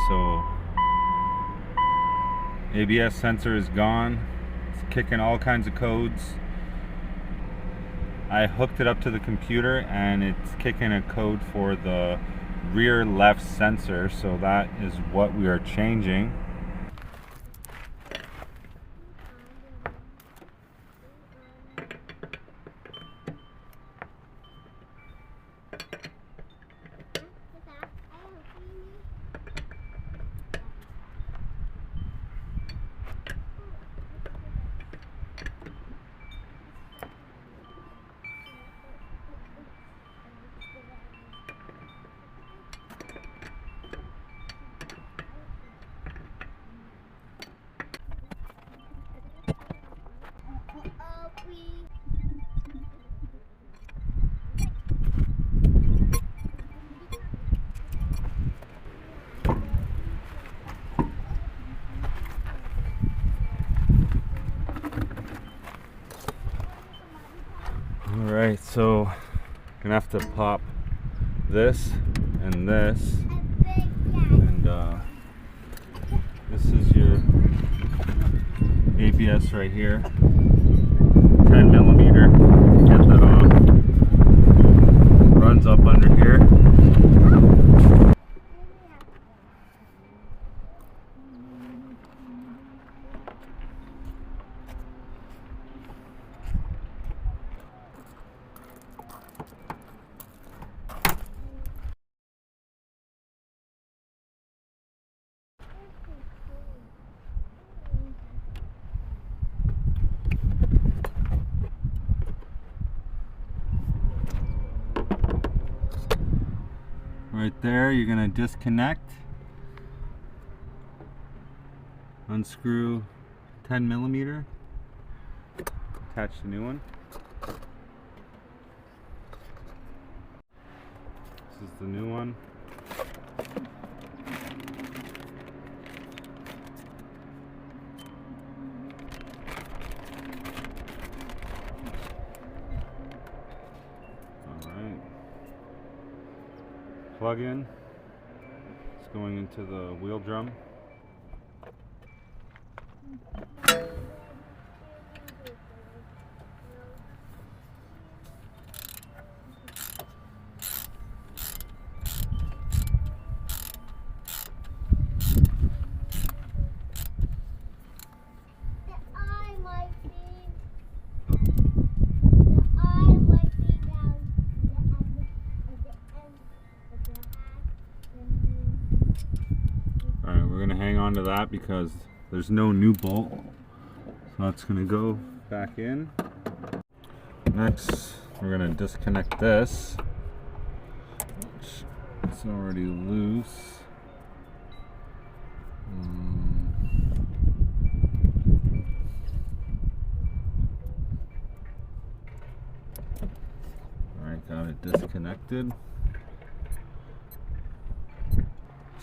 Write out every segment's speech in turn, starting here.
so ABS sensor is gone. It's kicking all kinds of codes. I hooked it up to the computer and it's kicking a code for the rear left sensor, so that is what we are changing. Alright, so gonna have to pop this and this, and this is your ABS right here, 10mm. Get that off. Runs up under here. Right there, you're going to disconnect, unscrew 10mm, attach the new one. This is the new one. Plug in. It's going into the wheel drum. We're going to hang on to that because there's no new bolt, so that's going to go back in. Next, we're going to disconnect this, which it's already loose. Alright, got it disconnected.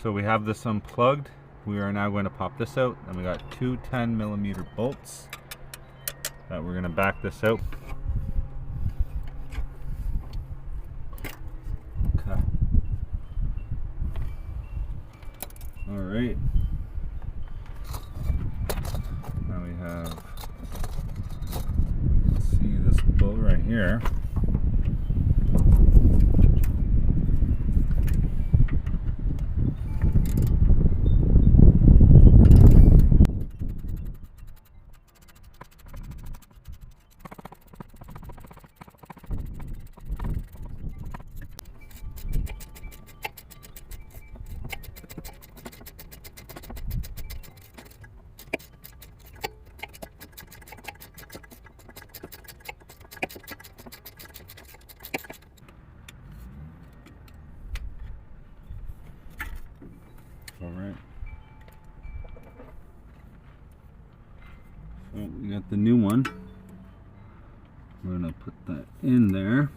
So we have this unplugged. We are now going to pop this out, and we got two 10mm bolts that we're going to back this out. Okay. All right. Now we have, see this bolt right here. All right. So we got the new one. We're gonna put that in there.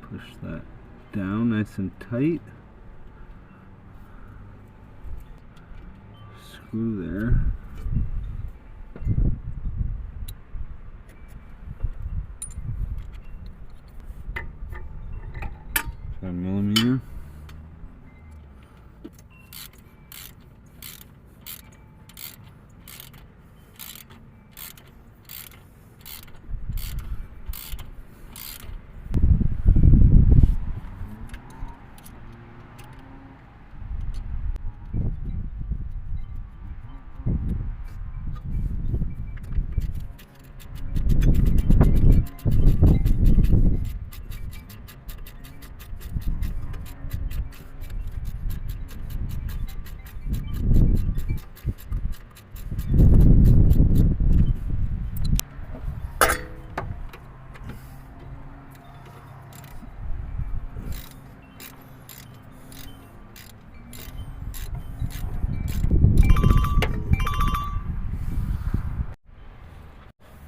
Push that down nice and tight. Screw there.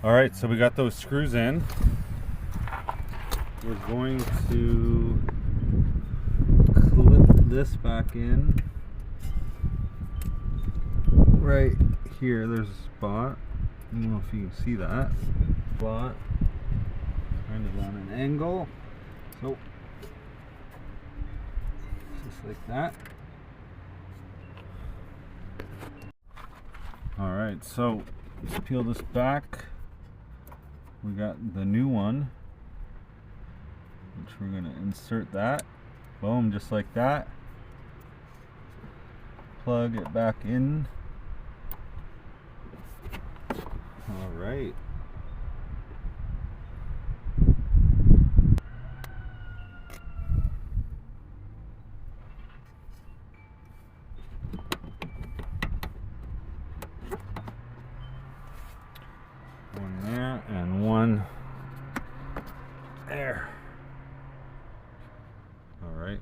All right, so we got those screws in. We're going to clip this back in. Right here, there's a spot. I don't know if you can see that spot. Kind of on an angle. So, just like that. Alright, so let's peel this back. We got the new one, which we're going to insert that. Boom, just like that. Plug it back in. Alright. One there and one there. Alright.